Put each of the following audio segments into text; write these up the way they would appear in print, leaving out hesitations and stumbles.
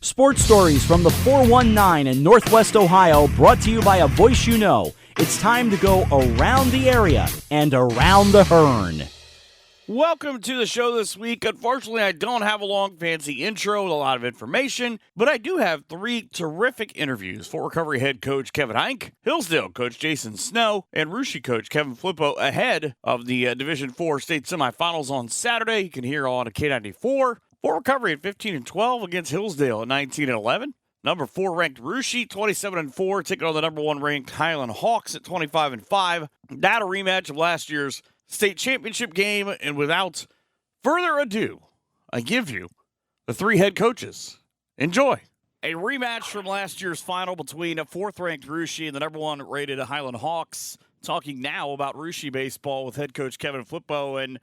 Sports stories from the 419 in Northwest Ohio, brought to you by a voice you know. It's time to go around the area and around the Hearn. Welcome to the show this week. Unfortunately, I don't have a long, fancy intro with a lot of information, but I do have three terrific interviews for Recovery head coach Kevin Eyink, Hillsdale coach Jason Snow, and Russia coach Kevin Phlipot ahead of the Division IV state semifinals on Saturday. You can hear on a K94. For Recovery at 15-12 against Hillsdale at 19-11. Number 4 ranked Russia, 27-4, taking on the number 1 ranked Highland Hawks at 25-5. That a rematch of last year's state championship game, and without further ado, I give you the three head coaches. Enjoy. A rematch from last year's final between a 4th-ranked Russia and the number 1 rated Highland Hawks. Talking now about Russia baseball with head coach Kevin Phlipot, and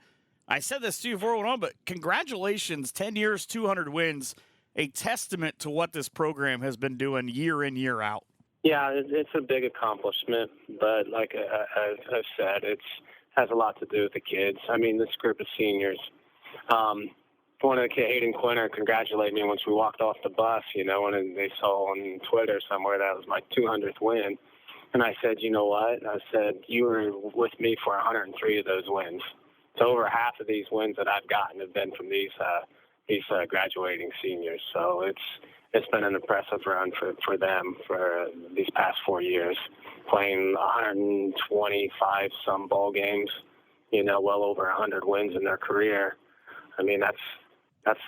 I said this to you before we went on, but congratulations, 10 years, 200 wins, a testament to what this program has been doing year in, year out. Yeah, it's a big accomplishment, but like I've said, has a lot to do with the kids. I mean, this group of seniors. One of the kids, Hayden Quinter, congratulated me once we walked off the bus, when they saw on Twitter somewhere that was my 200th win. And I said, you know what? I said, you were with me for 103 of those wins. So over half of these wins that I've gotten have been from these graduating seniors. So it's been an impressive run for them for these past 4 years, playing 125 some ball games, well over 100 wins in their career. I mean, that's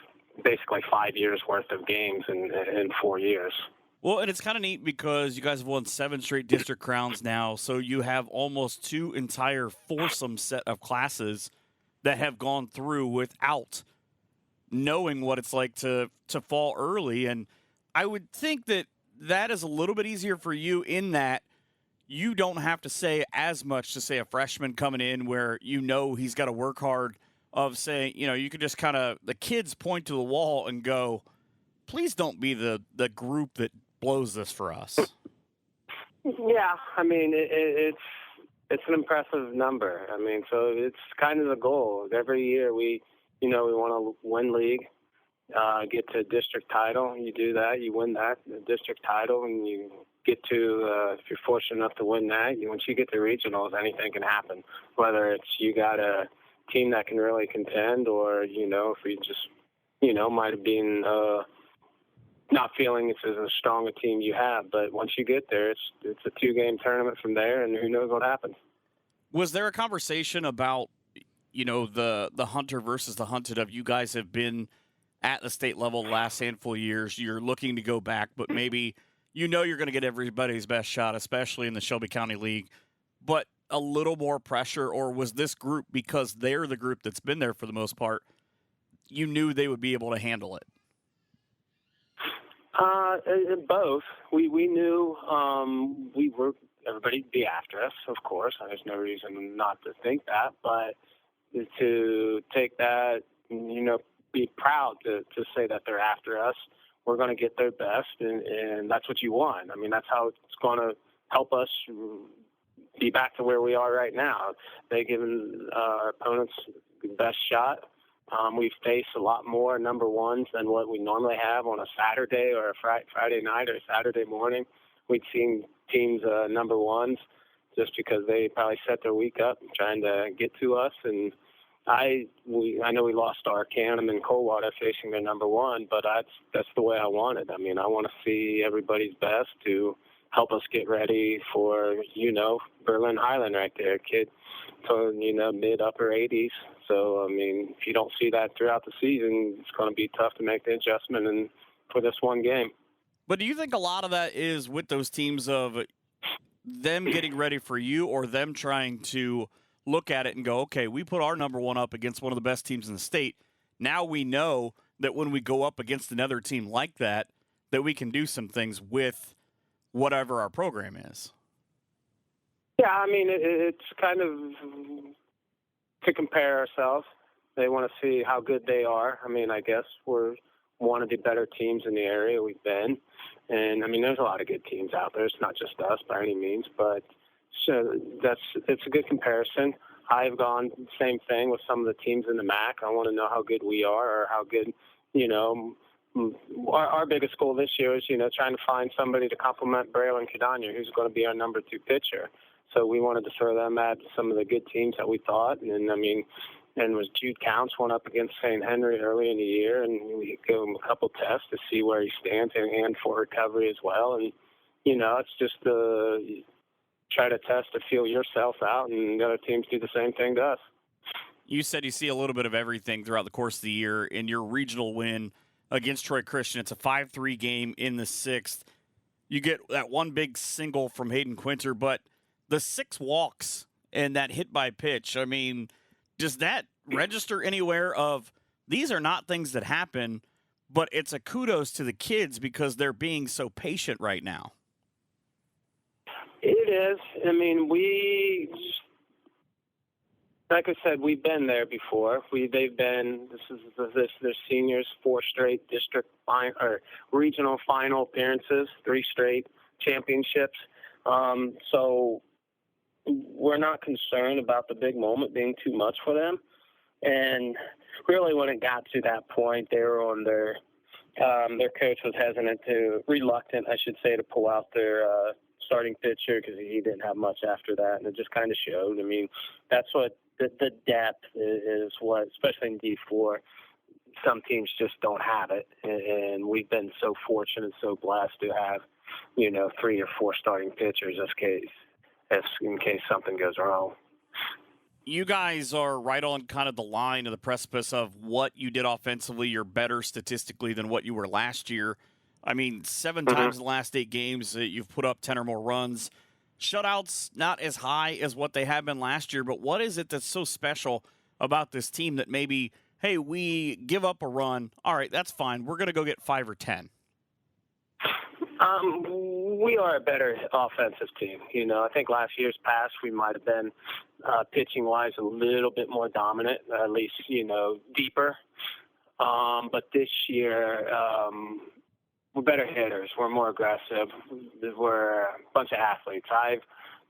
basically 5 years worth of games in 4 years. Well, and it's kind of neat because you guys have won 7 straight district crowns now, so you have almost 2 entire foursome set of classes that have gone through without knowing what it's like to fall early. And I would think that is a little bit easier for you in that you don't have to say as much to, say, a freshman coming in where he's got to work hard of saying, you could just kind of, the kids point to the wall and go, please don't be the group that blows this for us. Yeah, I mean, it's an impressive number. I mean, so it's kind of the goal. Every year we want to win league, get to district title. You do that, you win that district title, and you get to, if you're fortunate enough to win that, once you get to regionals, anything can happen. Whether it's you got a team that can really contend, or if you just might have been not feeling it's as strong a team you have. But once you get there, it's a 2-game tournament from there, and who knows what happens. Was there a conversation about the hunter versus the hunted of you guys have been at the state level the last handful of years, you're looking to go back, but maybe you're going to get everybody's best shot, especially in the Shelby County League, but a little more pressure? Or was this group, because they're the group that's been there for the most part, you knew they would be able to handle it? Both. We knew everybody'd be after us, of course. There's no reason not to think that, but to take that, be proud to say that they're after us. We're going to get their best, and that's what you want. I mean, that's how it's going to help us be back to where we are right now. They've given our opponents the best shot. We've faced a lot more number 1s than what we normally have on a Saturday or a Friday night or Saturday morning. We've seen teams number 1s just because they probably set their week up trying to get to us. And I know we lost our Canham and Coldwater facing their number 1, but that's the way I want it. I mean, I want to see everybody's best to help us get ready for, Berlin Highland right there, kid. So, mid-upper 80s. So, I mean, if you don't see that throughout the season, it's going to be tough to make the adjustment for this one game. But do you think a lot of that is with those teams of them getting ready for you, or them trying to look at it and go, okay, we put our number 1 up against one of the best teams in the state. Now we know that when we go up against another team like that we can do some things with whatever our program is? Yeah, I mean, it's kind of to compare ourselves. They want to see how good they are. I mean, I guess we're one of the better teams in the area we've been. And, I mean, there's a lot of good teams out there. It's not just us by any means, but so it's a good comparison. I've gone the same thing with some of the teams in the MAC. I want to know how good we are, or how good, our biggest goal this year is, trying to find somebody to complement Braylon Cadania, who's going to be our number 2 pitcher. So we wanted to throw them at some of the good teams that we thought. And was Jude Counts went up against St. Henry early in the year, and we gave him a couple tests to see where he stands and for recovery as well. And, it's just try to test to feel yourself out, and the other teams do the same thing to us. You said you see a little bit of everything throughout the course of the year. In your regional win against Troy Christian, it's a 5-3 game in the 6th. You get that one big single from Hayden Quinter, but the 6 walks and that hit by pitch, I mean, does that register anywhere of these are not things that happen, but it's a kudos to the kids because they're being so patient right now? It is. I mean, like I said, we've been there before. They've been. This is their seniors 4 straight district or regional final appearances, 3 straight championships. So we're not concerned about the big moment being too much for them. And really, when it got to that point, they were on their coach was reluctant, I should say, to pull out their starting pitcher because he didn't have much after that, and it just kind of showed. I mean, that's what the depth is what, especially in D4, some teams just don't have it, and we've been so fortunate, so blessed to have, 3 or 4 starting pitchers in case something goes wrong. You guys are right on kind of the line of the precipice of what you did offensively. You're better statistically than what you were last year. I mean, 7 times in the last 8 games, you've put up 10 or more runs. Shutouts, not as high as what they have been last year, but what is it that's so special about this team that maybe, hey, we give up a run, all right, that's fine, we're going to go get 5 or 10? We are a better offensive team. I think last year's past we might have been pitching-wise a little bit more dominant, at least, deeper. But this year, we're better hitters. We're more aggressive. We're a bunch of athletes. I've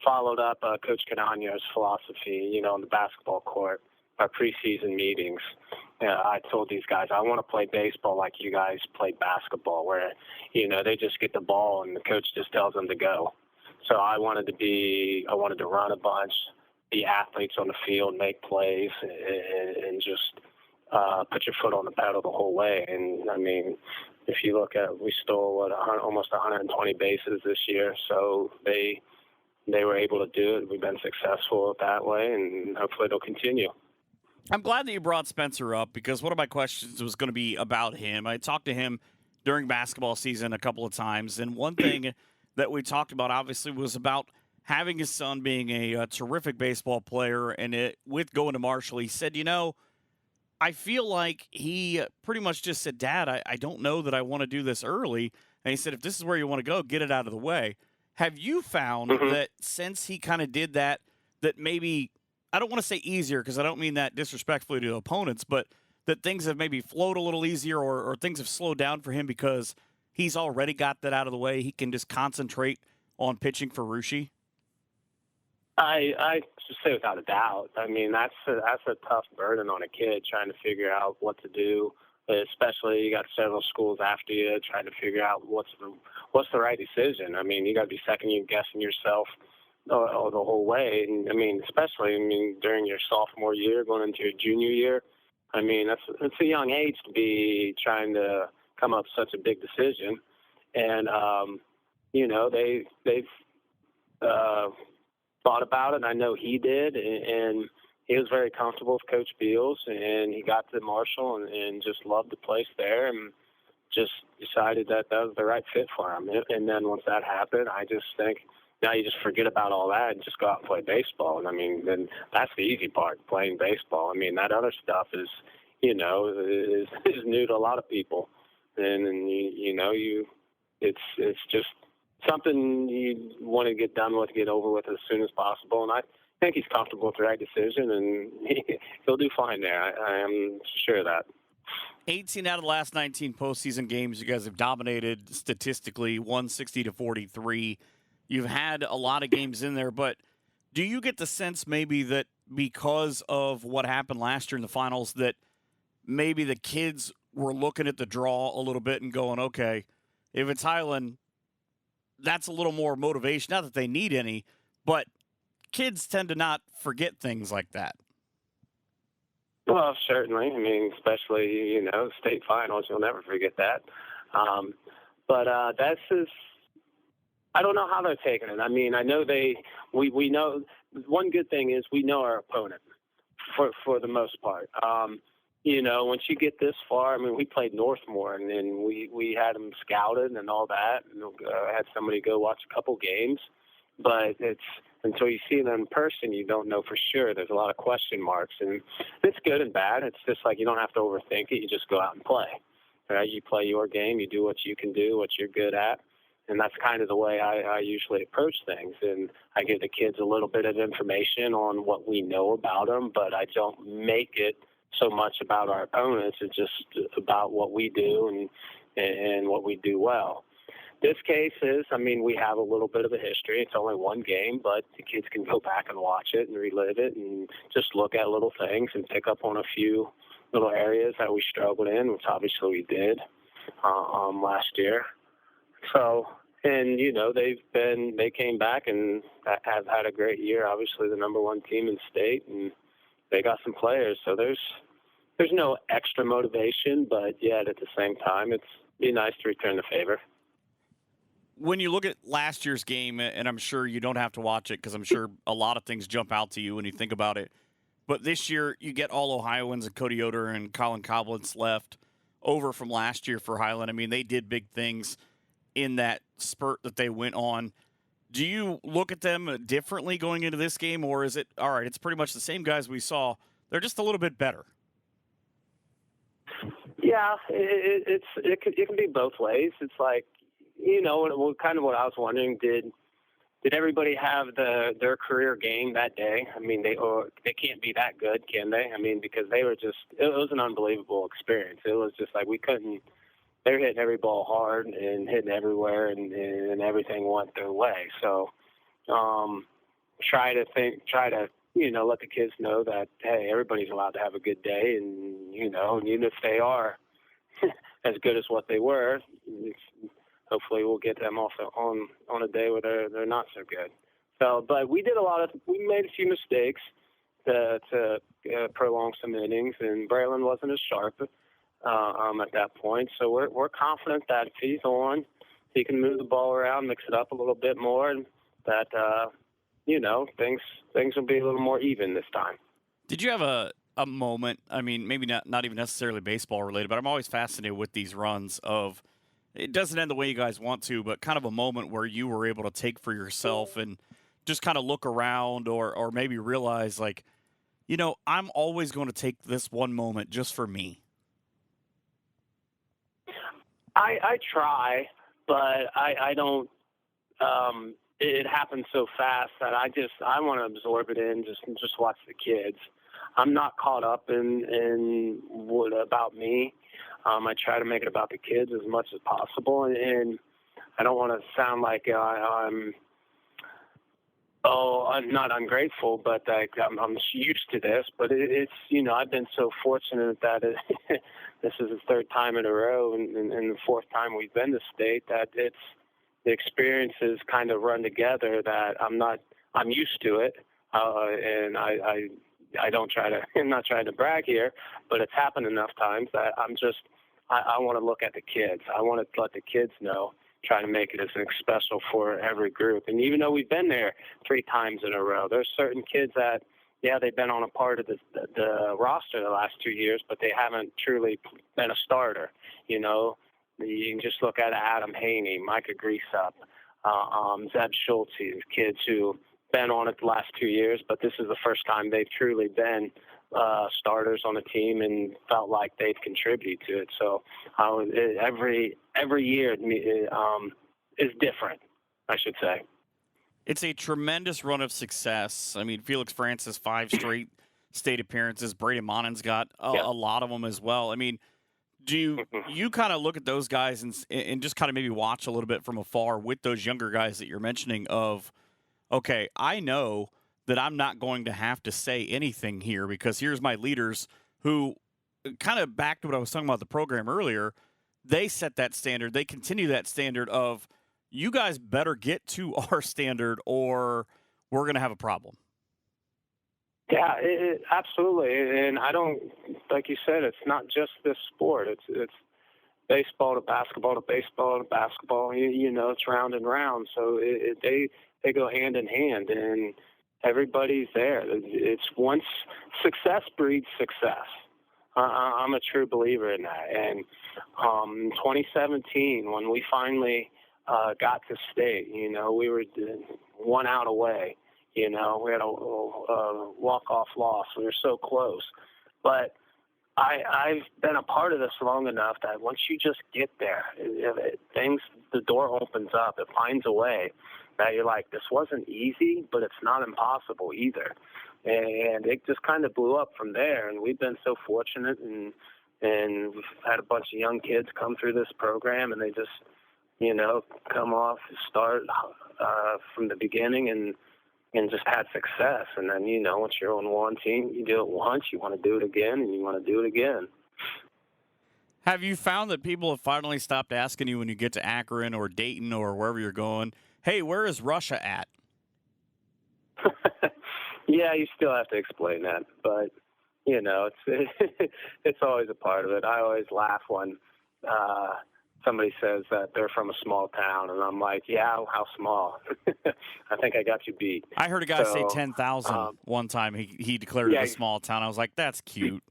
followed up Coach Cadania's philosophy, on the basketball court, our preseason meetings. I told these guys, I want to play baseball like you guys played basketball, where, they just get the ball and the coach just tells them to go. So I wanted to run a bunch, be athletes on the field, make plays, and just put your foot on the pedal the whole way. And, I mean, if you look at, we stole almost 120 bases this year, so they were able to do it. We've been successful that way, and hopefully it'll continue. I'm glad that you brought Spencer up because one of my questions was going to be about him. I talked to him during basketball season a couple of times, and one thing that we talked about obviously was about having his son being a terrific baseball player, and with going to Marshall, he said, I feel like he pretty much just said, Dad, I don't know that I want to do this early. And he said, if this is where you want to go, get it out of the way. Have you found that since he kind of did that maybe, I don't want to say easier because I don't mean that disrespectfully to opponents, but that things have maybe flowed a little easier or things have slowed down for him because he's already got that out of the way? He can just concentrate on pitching for Russia? I just say without a doubt. I mean, that's a tough burden on a kid trying to figure out what to do. Especially you got several schools after you trying to figure out what's the right decision. I mean, you got to be second guessing yourself the whole way. And I mean, especially during your sophomore year, going into your junior year. I mean, it's a young age to be trying to come up with such a big decision. And they've thought about it, and I know he did, and he was very comfortable with Coach Beals, and he got to Marshall and just loved the place there and just decided that was the right fit for him. And then once that happened, I just think now you just forget about all that and just go out and play baseball. And I mean, then that's the easy part, playing baseball. I mean, that other stuff is new to a lot of people, and it's just something you want to get done with, get over with as soon as possible. And I think he's comfortable with the right decision, and he'll do fine there. I am sure of that. 18 out of the last 19 postseason games, you guys have dominated statistically, 160-43. You've had a lot of games in there, but do you get the sense maybe that because of what happened last year in the finals that maybe the kids we're looking at the draw a little bit and going, okay, if it's Highland, that's a little more motivation. Not that they need any, but kids tend to not forget things like that. Well, certainly. I mean, especially, state finals, you'll never forget that. But that's just, I don't know how they're taking it. I mean, I know we know, one good thing is we know our opponent for the most part. Once you get this far, I mean, we played Northmore and we had them scouted and all that, and had somebody go watch a couple games, but it's until you see them in person, you don't know for sure. There's a lot of question marks, and it's good and bad. It's just like you don't have to overthink it. You just go out and play. Right? You play your game. You do what you can do, what you're good at, and that's kind of the way I usually approach things. And I give the kids a little bit of information on what we know about them, but I don't make it so much about our opponents. It's just about what we do and what we do well. This case is, I mean, we have a little bit of a history. It's only one game, but the kids can go back and watch it and relive it and just look at little things and pick up on a few little areas that we struggled in, which obviously we did last year. So, and, they came back and have had a great year. Obviously the number one team in the state, and they got some players. So there's no extra motivation, but yet at the same time, it'd be nice to return the favor. When you look at last year's game, and I'm sure you don't have to watch it because I'm sure a lot of things jump out to you when you think about it, but this year you get all Ohioans and Cody Yoder and Colin Coblentz left over from last year for Highland. I mean, they did big things in that spurt that they went on. Do you look at them differently going into this game, or is it, all right, it's pretty much the same guys we saw, they're just a little bit better? Yeah, it can be both ways. It's like, kind of what I was wondering, did everybody have their career game that day? I mean, they can't be that good, can they? I mean, because they were just, it was an unbelievable experience. It was just like they were hitting every ball hard and hitting everywhere, and everything went their way. So try to let the kids know that, hey, everybody's allowed to have a good day, and even if they are as good as what they were, hopefully we'll get them off on a day where they're not so good. So, but we made a few mistakes to prolong some innings, and Braylon wasn't as sharp at that point. So we're confident that if he's on, he can move the ball around, mix it up a little bit more, and that things will be a little more even this time. Did you have a moment? I mean, maybe not even necessarily baseball related, but I'm always fascinated with these runs of, it doesn't end the way you guys want to, but kind of a moment where you were able to take for yourself and just kind of look around or maybe realize, like, I'm always going to take this one moment just for me. I try, but I don't. It happens so fast that I want to absorb it in, just watch the kids. I'm not caught up in what about me. I try to make it about the kids as much as possible, and I don't want to sound like I'm not ungrateful, but I'm used to this. But it's I've been so fortunate that this is the third time in a row, and the fourth time we've been to state, that the experiences kind of run together, that I'm used to it, and I don't try to, I'm not trying to brag here, but it's happened enough times that I want to look at the kids. I want to let the kids know, try to make it as special for every group. And even though we've been there 3 times in a row, there's certain kids that, they've been on a part of the roster the last 2 years, but they haven't truly been a starter. You can just look at Adam Haney, Micah Greasup, Zeb Schultz, kids who been on it the last 2 years, but this is the first time they've truly been starters on a team and felt like they've contributed to it. So every year is different, I should say. It's a tremendous run of success. I mean, Felix Francis, 5 straight state appearances. Brady Monen's got a lot of them as well. I mean, do you kind of look at those guys and just kind of maybe watch a little bit from afar with those younger guys that you're mentioning of, okay, I know that I'm not going to have to say anything here because here's my leaders who kind of back to what I was talking about the program earlier, they set that standard. They continue that standard of you guys better get to our standard or we're going to have a problem. Yeah, absolutely. And I don't, like you said, it's not just this sport. It's baseball to basketball to baseball to basketball. It's round and round. So they go hand in hand, and everybody's there. It's once success breeds success. I'm a true believer in that. And 2017, when we finally got to state, we were 1 out away. We had a walk-off loss. We were so close. But I've been a part of this long enough that once you just get there, the door opens up. It finds a way that you're like, this wasn't easy, but it's not impossible either. And it just kind of blew up from there. And we've been so fortunate, and we've had a bunch of young kids come through this program, and they just, come off, start from the beginning and just had success. And then, once you're on one team, you do it once, you want to do it again, and you want to do it again. Have you found that people have finally stopped asking you when you get to Akron or Dayton or wherever you're going, hey, where is Russia at? Yeah, you still have to explain that, but it's always a part of it. I always laugh when somebody says that they're from a small town, and I'm like, yeah, how small? I think I got you beat. I heard a guy say 10,000 one time. He declared it a small town. I was like, that's cute.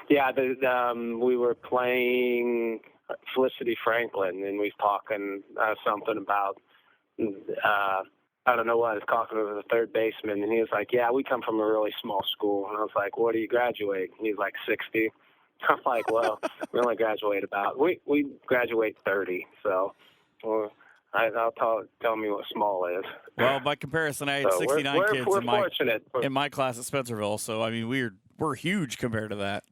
Yeah, we were playing Felicity Franklin, and we was talking something about I don't know what. I was talking to the third baseman, and he was like, yeah, we come from a really small school. And I was like, what do you graduate? And he's like, 60. I'm like, well, we only graduate we graduate 30. So I'll tell me what small is. Well, by comparison, I had 69 kids fortunate. in my class at Spencerville. So, I mean, we're huge compared to that.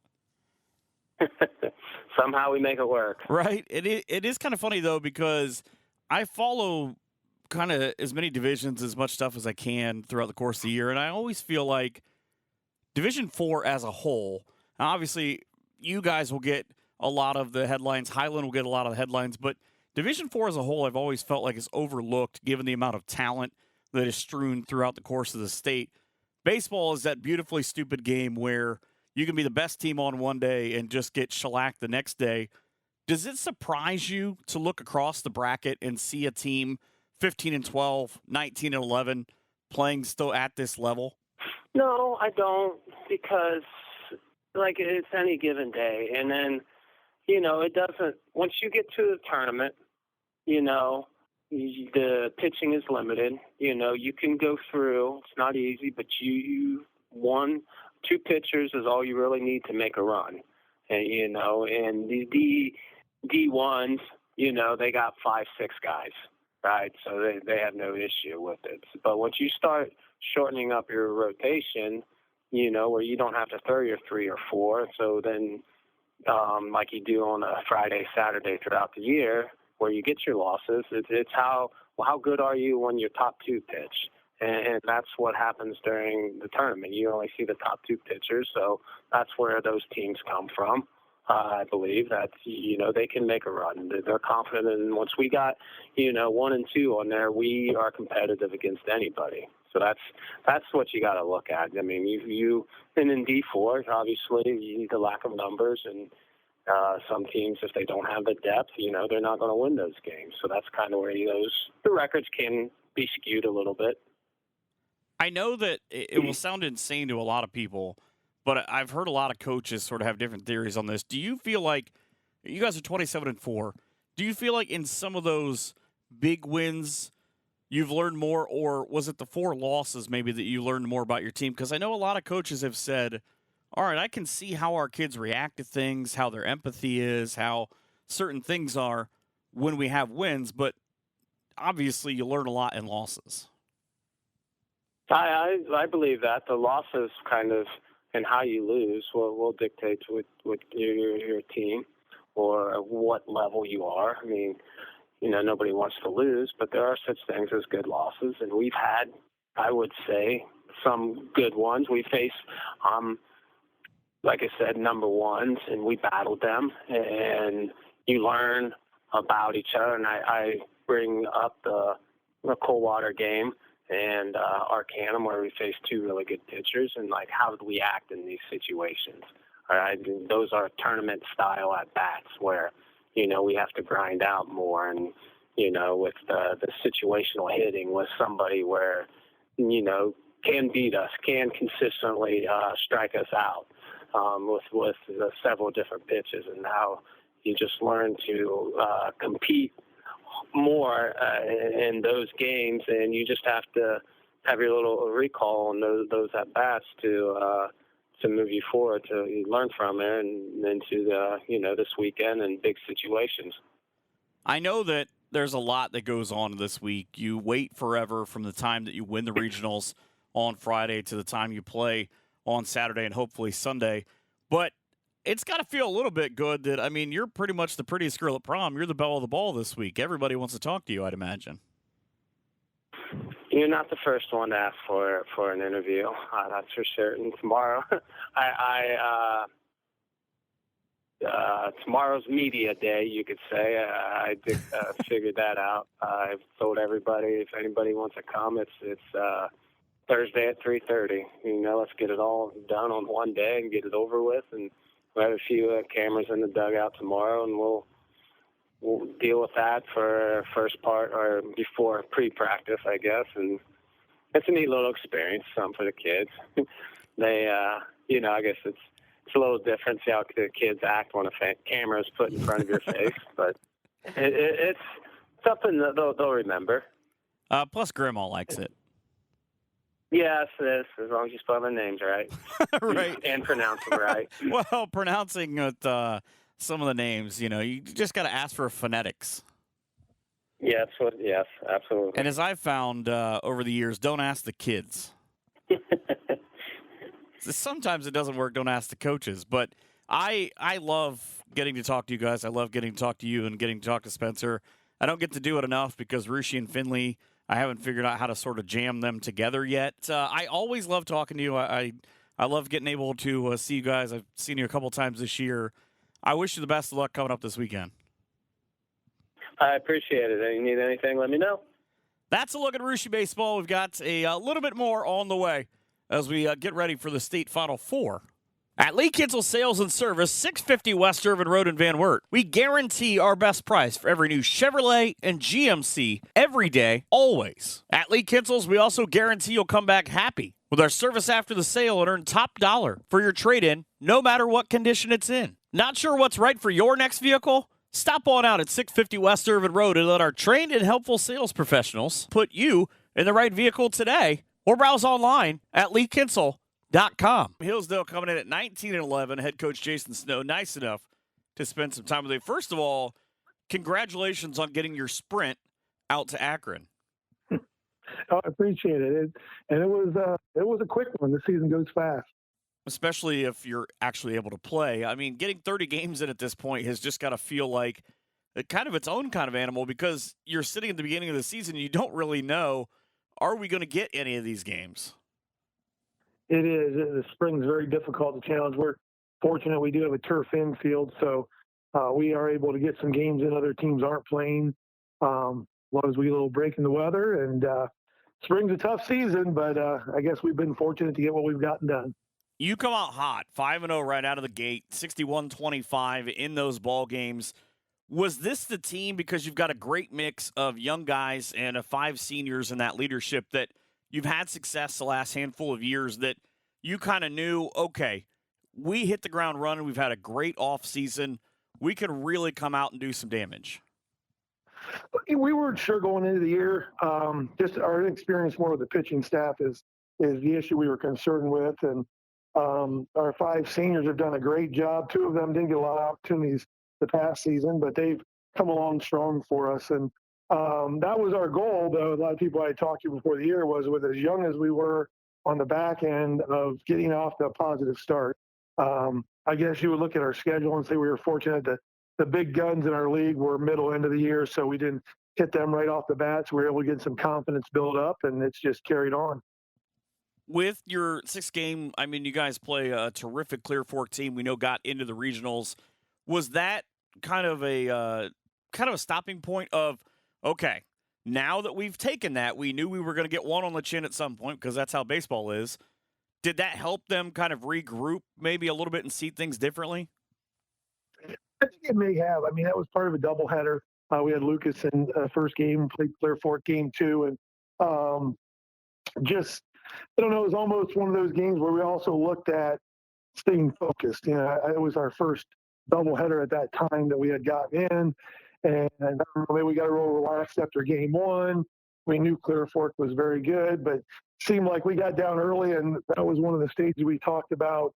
Somehow we make it work. Right. It is kind of funny, though, because I follow kind of as many divisions, as much stuff as I can throughout the course of the year. And I always feel like Division 4 as a whole, obviously you guys will get a lot of the headlines. Highland will get a lot of the headlines. But Division 4 as a whole, I've always felt like is overlooked given the amount of talent that is strewn throughout the course of the state. Baseball is that beautifully stupid game where you can be the best team on one day and just get shellacked the next day. Does it surprise you to look across the bracket and see a team 15-12, 19-11 playing still at this level? No, I don't, because it's any given day. And then, it doesn't, once you get to the tournament, the pitching is limited. You can go through, it's not easy, but you 1-2 pitchers is all you really need to make a run. And, and the D1s, they got 5-6 guys. Right, so they have no issue with it. But once you start shortening up your rotation, where you don't have to throw your 3 or 4, so then like you do on a Friday, Saturday throughout the year, where you get your losses, it's how good are you when your top 2 pitch? And that's what happens during the tournament. You only see the top 2 pitchers, so that's where those teams come from. I believe that, they can make a run. They're confident. And once we got, 1 and 2 on there, we are competitive against anybody. So that's what you got to look at. I mean, and in D4, obviously, you need the lack of numbers. And some teams, if they don't have the depth, they're not going to win those games. So that's kind of where the records can be skewed a little bit. I know that it will sound insane to a lot of people, but I've heard a lot of coaches sort of have different theories on this. Do you feel like you guys are 27-4? Do you feel like in some of those big wins you've learned more, or was it the 4 losses maybe that you learned more about your team? Because I know a lot of coaches have said, all right, I can see how our kids react to things, how their empathy is, how certain things are when we have wins, but obviously you learn a lot in losses. I believe that. The losses kind of and how you lose will dictate with your team or what level you are. I mean, nobody wants to lose, but there are such things as good losses, and we've had, I would say, some good ones. We face like I said, number ones, and we battled them, and you learn about each other. And I bring up the Coldwater game and Arcanum, where we faced two really good pitchers, and like how did we act in these situations? All right, those are tournament style at bats where we have to grind out more, and with the situational hitting with somebody where can beat us, can consistently strike us out with several different pitches, and now you just learn to compete more in those games, and you just have to have your little recall on those at bats to move you forward, to learn from it, and into this weekend and big situations. I know that there's a lot that goes on this week. You wait forever from the time that you win the regionals on Friday to the time you play on Saturday and hopefully Sunday. But it's got to feel a little bit good that, I mean, you're pretty much the prettiest girl at prom. You're the belle of the ball this week. Everybody wants to talk to you, I'd imagine. You're not the first one to ask for an interview. That's for certain. Tomorrow, tomorrow's media day, you could say. I did figured that out. I've told everybody if anybody wants to come, it's Thursday at 3:30. Let's get it all done on one day and get it over with. And we have a few cameras in the dugout tomorrow, and we'll deal with that for first part or before pre-practice, I guess. And it's a neat little experience, something for the kids. They, I guess it's a little different, see how the kids act when a camera is put in front of your face. But it's something that they'll remember. Plus, Grandma likes it. Yes, as long as you spell their names right. Right. And pronounce them right. Well, pronouncing some of the names, you just got to ask for phonetics. Yes, absolutely. And as I've found over the years, don't ask the kids. Sometimes it doesn't work. Don't ask the coaches. But I love getting to talk to you guys. I love getting to talk to you and getting to talk to Spencer. I don't get to do it enough because Rishi and Finley, I haven't figured out how to sort of jam them together yet. I always love talking to you. I love getting able to see you guys. I've seen you a couple times this year. I wish you the best of luck coming up this weekend. I appreciate it. If you need anything, let me know. That's a look at Rishi Baseball. We've got a little bit more on the way as we get ready for the state Final Four. At Lee Kitzel Sales and Service, 650 West Irvin Road in Van Wert, we guarantee our best price for every new Chevrolet and GMC every day, always. At Lee Kitzel's, we also guarantee you'll come back happy with our service after the sale and earn top dollar for your trade-in, no matter what condition it's in. Not sure what's right for your next vehicle? Stop on out at 650 West Irvin Road and let our trained and helpful sales professionals put you in the right vehicle today, or browse online at leekitzel.com. Hillsdale coming in at 19-11. Head coach Jason Snow, nice enough to spend some time with you. First of all, congratulations on getting your sprint out to Akron. I appreciate it. And it was a quick one. The season goes fast. Especially if you're actually able to play. I mean, getting 30 games in at this point has just got to feel like kind of its own kind of animal because you're sitting at the beginning of the season and you don't really know, are we going to get any of these games? It is. The spring's very difficult to challenge. We're fortunate we do have a turf infield, so we are able to get some games in other teams aren't playing. As long as we get a little break in the weather. And spring's a tough season, but I guess we've been fortunate to get what we've gotten done. You come out hot, 5-0 right out of the gate, 61-25 in those ball games. Was this the team, because you've got a great mix of young guys and 5 seniors in that leadership, that you've had success the last handful of years, that you kind of knew, okay, we hit the ground running, we've had a great offseason, we can really come out and do some damage? We weren't sure going into the year. Just our experience more with the pitching staff is the issue we were concerned with. And our 5 seniors have done a great job. 2 of them didn't get a lot of opportunities the past season, but they've come along strong for us. And that was our goal, though. A lot of people I talked to before the year was, with as young as we were on the back end of getting off to a positive start. I guess you would look at our schedule and say we were fortunate that the big guns in our league were middle end of the year, so we didn't hit them right off the bat. So we were able to get some confidence build up, and it's just carried on. with your sixth game, I mean, you guys play a terrific Clear Fork team. We know got into the regionals. Was that kind of a stopping point of, okay, now that we've taken that, we knew we were going to get one on the chin at some point because that's how baseball is. Did that help them kind of regroup maybe a little bit and see things differently? I think it may have. I mean, that was part of a doubleheader. We had Lucas in first game, played Clear Fork game 2, and just I don't know. It was almost one of those games where we also looked at staying focused. You know, it was our first doubleheader at that time that we had gotten in, and I don't know, maybe we got a little relaxed after game 1. We knew Clear Fork was very good, but seemed like we got down early, and that was one of the stages we talked about.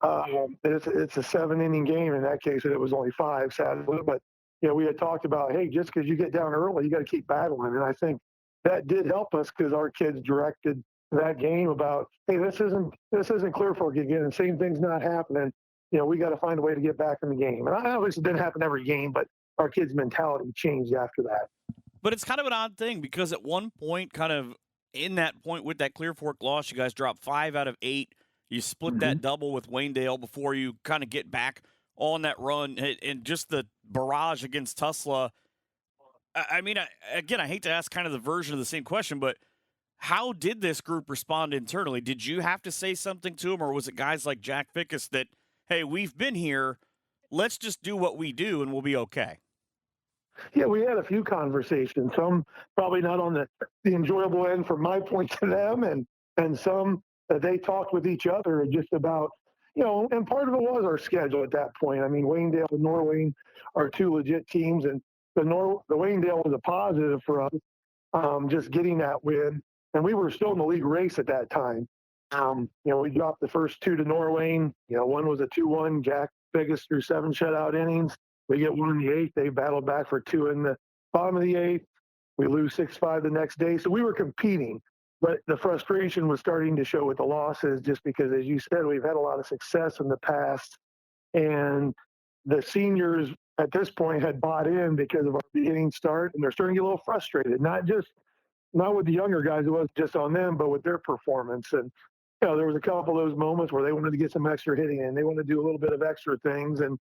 It's a 7-inning game. In that case, it was only 5, sadly. But you know, we had talked about, hey, just because you get down early, you got to keep battling. And I think that did help us because our kids directed that game about, hey, this isn't Clear Fork again, and same thing's not happening. You know, we got to find a way to get back in the game. And obviously, it didn't happen every game, but our kids' mentality changed after that. But it's kind of an odd thing because at one point, kind of in that point with that Clear Fork loss, you guys dropped 5 out of 8. You split that double with Waynedale before you kind of get back on that run, and just the barrage against Tulsa. I mean, again, I hate to ask kind of the version of the same question, but how did this group respond internally? Did you have to say something to them, or was it guys like Jack Fickus that, hey, we've been here, let's just do what we do and we'll be okay? Yeah, we had a few conversations. Some probably not on the enjoyable end from my point to them, and some that they talked with each other just about, you know, and part of it was our schedule at that point. I mean, Waynedale and Norwayne are 2 legit teams, and the Waynedale was a positive for us, just getting that win. And we were still in the league race at that time. You know, we dropped the first 2 to Norwayne. You know, one was a 2-1. Jack Biggest threw 7 shutout innings. We get 1 in the 8th. They battled back for 2 in the bottom of the 8th. We lose 6-5 the next day. So we were competing. But the frustration was starting to show with the losses just because, as you said, we've had a lot of success in the past. And the seniors at this point had bought in because of our beginning start, and they're starting to get a little frustrated, not with the younger guys, it wasn't just on them, but with their performance. And, you know, there was a couple of those moments where they wanted to get some extra hitting in. They wanted to do a little bit of extra things. And,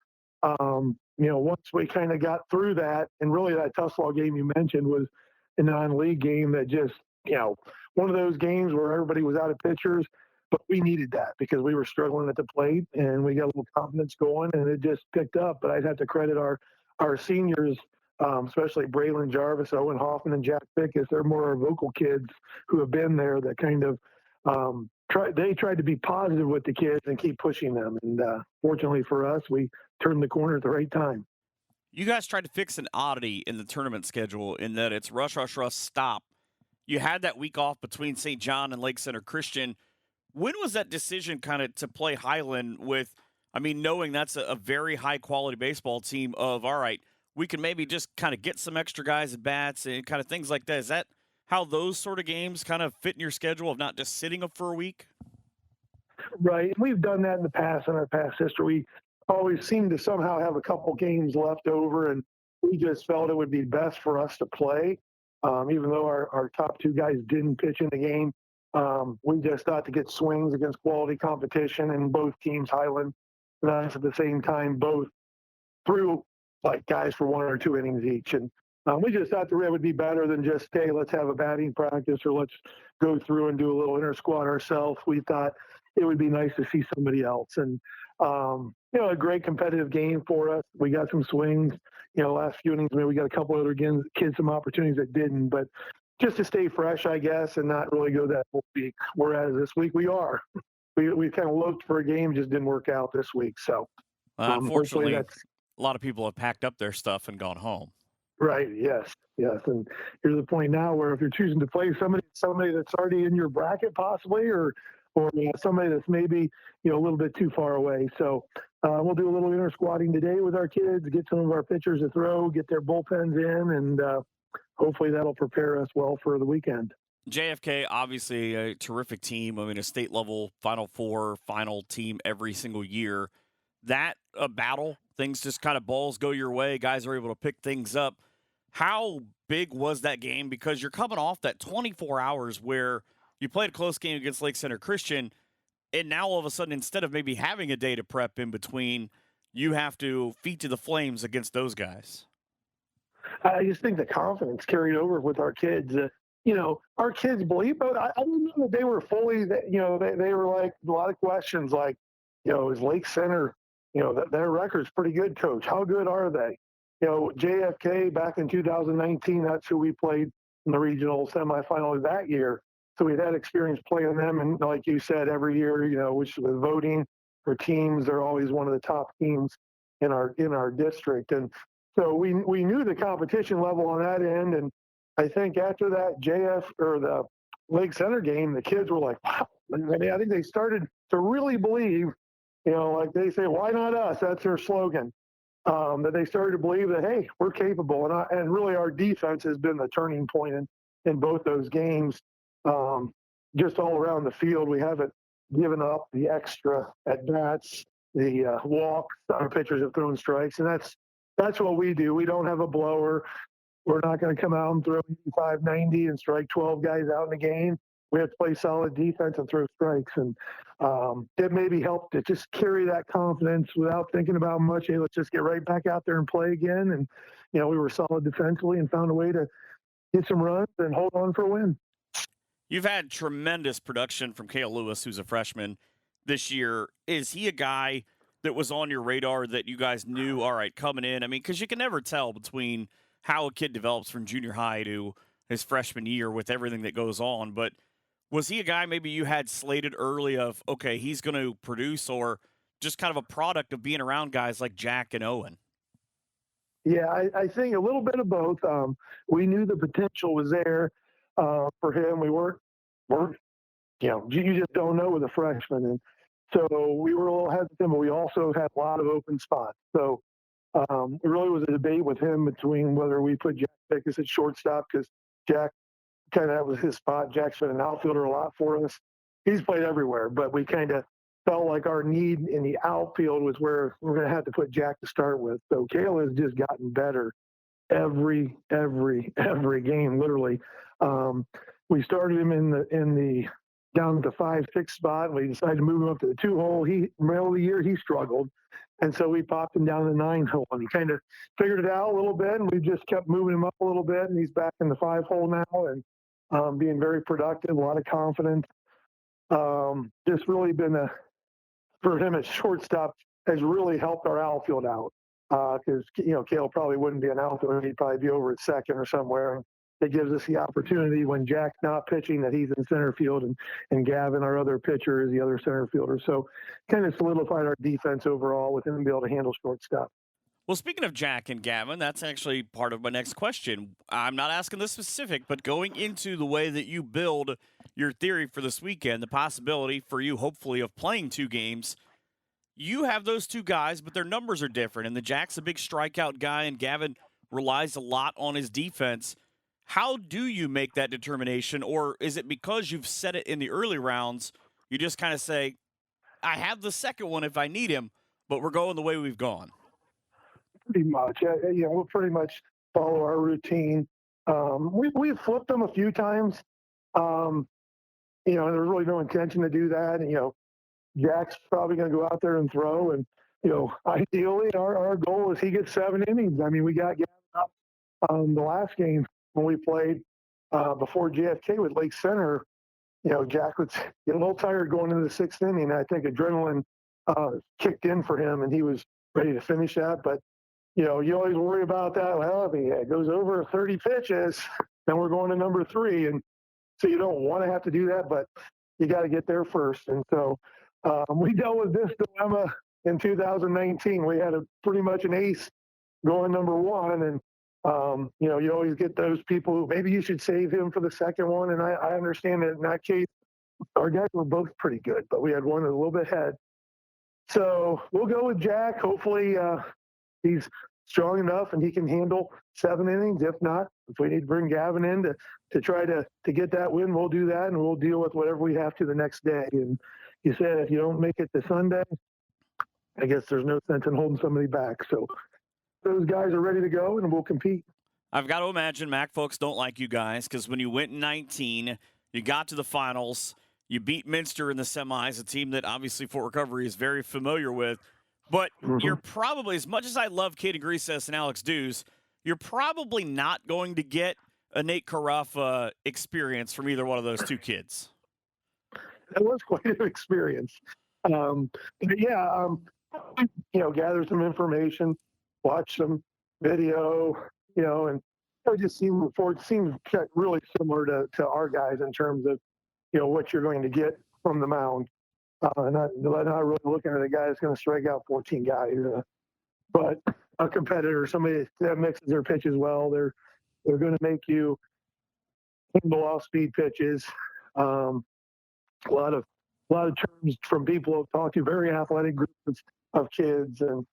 you know, once we kind of got through that, and really that Tuslaw game you mentioned was a non-league game that just, you know, one of those games where everybody was out of pitchers, but we needed that because we were struggling at the plate, and we got a little confidence going, and it just picked up. But I'd have to credit our seniors, especially Braylon Jarvis, Owen Hoffman, and Jack Fickus. They're more vocal kids who have been there that kind of tried to be positive with the kids and keep pushing them. And fortunately for us, we turned the corner at the right time. You guys tried to fix an oddity in the tournament schedule in that it's rush, stop. You had that week off between St. John and Lake Center Christian. When was that decision kind of to play Highland with, I mean, knowing that's a very high-quality baseball team of, all right, we can maybe just kind of get some extra guys at bats and kind of things like that. Is that how those sort of games kind of fit in your schedule of not just sitting up for a week? Right. We've done that in the past, in our past history. We always seem to somehow have a couple games left over, and we just felt it would be best for us to play. Even though our top 2 guys didn't pitch in the game, we just thought to get swings against quality competition, and both teams, Highland and us at the same time, both threw like guys for 1 or 2 innings each. And we just thought the it would be better than just, hey, let's have a batting practice or let's go through and do a little inter squad ourselves. We thought it would be nice to see somebody else. And, you know, a great competitive game for us. We got some swings, you know, last few innings, maybe we got a couple other kids some opportunities that didn't, but just to stay fresh, I guess, and not really go that whole week. Whereas this week we are. We kind of looked for a game, just didn't work out this week. So unfortunately, a lot of people have packed up their stuff and gone home. Right. Yes. And here's the point now where if you're choosing to play somebody that's already in your bracket possibly, or somebody that's maybe, you know, a little bit too far away. So we'll do a little inter squatting today with our kids, get some of our pitchers to throw, get their bullpens in, and hopefully that'll prepare us well for the weekend. JFK, obviously a terrific team. I mean, a state level Final Four final team every single year. That a battle, things just kind of balls go your way. Guys are able to pick things up. How big was that game? Because you're coming off that 24 hours where You played a close game against Lake Center Christian, and now all of a sudden, instead of maybe having a day to prep in between, you have to feed to the flames against those guys. I just think the confidence carried over with our kids. Our kids believe, but I don't know that they were fully, they were like a lot of questions like, is Lake Center, their record's pretty good, coach. How good are they? JFK back in 2019, that's who we played in the regional semifinal of that year. So we've had experience playing them. And like you said, every year, which with voting for teams, they're always one of the top teams in our district. And so we knew the competition level on that end. And I think after that JF or the Lake Center game, the kids were like, wow. I mean, I think they started to really believe, like they say, why not us? That's their slogan. That they started to believe that, hey, we're capable. And really our defense has been the turning point in both those games. Just all around the field, we haven't given up the extra at-bats, the walks. Our pitchers have thrown strikes, and that's what we do. We don't have a blower. We're not going to come out and throw 85, 90 and strike 12 guys out in the game. We have to play solid defense and throw strikes. And it maybe helped to just carry that confidence without thinking about much. Hey, let's just get right back out there and play again. And, we were solid defensively and found a way to get some runs and hold on for a win. You've had tremendous production from Cale Lewis, who's a freshman this year. Is he a guy that was on your radar that you guys knew, all right, coming in? I mean, because you can never tell between how a kid develops from junior high to his freshman year with everything that goes on. But was he a guy maybe you had slated early of, okay, he's going to produce, or just kind of a product of being around guys like Jack and Owen? Yeah, I think a little bit of both. We knew the potential was there for him. We weren't, you just don't know with a freshman. And so we were a little hesitant, but we also had a lot of open spots. So it really was a debate with him between whether we put Jack Pickus at shortstop, because Jack kind of, that was his spot. Jack's been an outfielder a lot for us. He's played everywhere, but we kind of felt like our need in the outfield was where we're going to have to put Jack to start with. So Cale has just gotten better every game, literally. We started him in the down at the 5-6 spot, and we decided to move him up to the 2-hole. Middle of the year, he struggled. And so we popped him down the 9-hole, and he kind of figured it out a little bit, and we just kept moving him up a little bit, and he's back in the 5-hole now and being very productive, a lot of confidence. Just really been for him at shortstop has really helped our outfield out, because, Cale probably wouldn't be an outfielder. He'd probably be over at second or somewhere. It gives us the opportunity when Jack's not pitching that he's in center field, and Gavin, our other pitcher, is the other center fielder. So kind of solidified our defense overall with him being able to handle shortstop. Well, speaking of Jack and Gavin, that's actually part of my next question. I'm not asking this specific, but going into the way that you build your theory for this weekend, the possibility for you hopefully of playing 2 games, you have those 2 guys, but their numbers are different. And the Jack's a big strikeout guy, and Gavin relies a lot on his defense. How do you make that determination, or is it because you've said it in the early rounds, you just kind of say, I have the second one if I need him, but we're going the way we've gone? Pretty much. We'll pretty much follow our routine. We've flipped them a few times. There's really no intention to do that. And, Jack's probably going to go out there and throw. And, ideally, our goal is he gets 7 innings. I mean, we got Gavin up the last game when we played before JFK with Lake Center. Jack was getting a little tired going into the 6th inning. I think adrenaline kicked in for him, and he was ready to finish that. But, you always worry about that. Well, if it goes over 30 pitches, then we're going to number 3. And so you don't want to have to do that, but you got to get there first. And so we dealt with this dilemma in 2019. We had pretty much an ace going number 1. And, you always get those people who maybe you should save him for the second one. And I understand that in that case, our guys were both pretty good, but we had one a little bit ahead. So we'll go with Jack. Hopefully he's strong enough and he can handle 7 innings. If not, if we need to bring Gavin in to try to get that win, we'll do that, and we'll deal with whatever we have to the next day. And you said if you don't make it to Sunday, I guess there's no sense in holding somebody back. So those guys are ready to go, and we'll compete. I've got to imagine MAC folks don't like you guys, because when you went 19, You got to the finals. You beat Minster in the semis, a team that obviously Fort Recovery is very familiar with. But you're probably, as much as I love Caden Greases and Alex Dews, you're probably not going to get a Nate Carafa experience from either one of those two kids. That was quite an experience. But yeah, gather some information, watch some video, and it just seemed really similar to our guys in terms of, what you're going to get from the mound. Not really looking at a guy that's going to strike out 14 guys, but a competitor, somebody that mixes their pitches well. They're going to make you handle off-speed pitches. A lot of terms from people I've talked to, very athletic groups of kids, and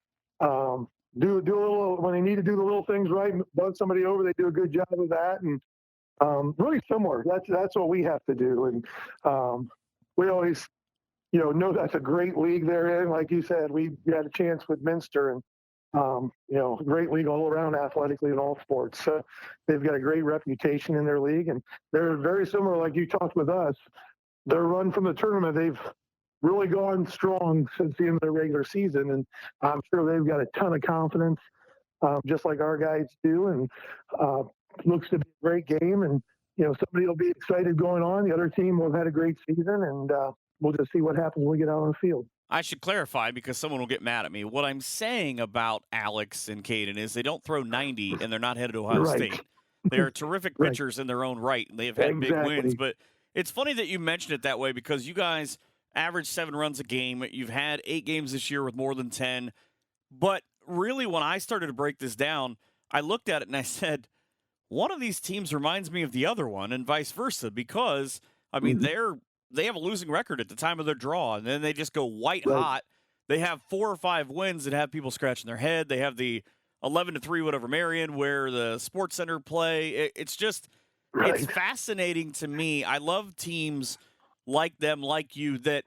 do a little when they need to do the little things right. Bug somebody over, they do a good job of that, and really similar. That's what we have to do, and we always, know that's a great league they're in. Like you said, we had a chance with Minster, and great league all around athletically in all sports. So they've got a great reputation in their league, and they're very similar. Like you talked with us, their run from the tournament, they've really gone strong since the end of their regular season, and I'm sure they've got a ton of confidence, just like our guys do, and looks to be a great game, and somebody will be excited going on. The other team will have had a great season, and we'll just see what happens when we get out on the field. I should clarify because someone will get mad at me. What I'm saying about Alex and Caden is they don't throw 90 and they're not headed to Ohio State. They are terrific pitchers in their own right, and they have had big wins. But it's funny that you mentioned it that way because you guys average 7 runs a game. You've had 8 games this year with more than 10. But really, when I started to break this down, I looked at it and I said, one of these teams reminds me of the other one and vice versa because, I mean, they have a losing record at the time of their draw, and then they just go white hot. They have 4 or 5 wins that have people scratching their head. They have the 11-3 whatever Marion where the Sports Center play. It's just it's fascinating to me. I love teams like them, like you, that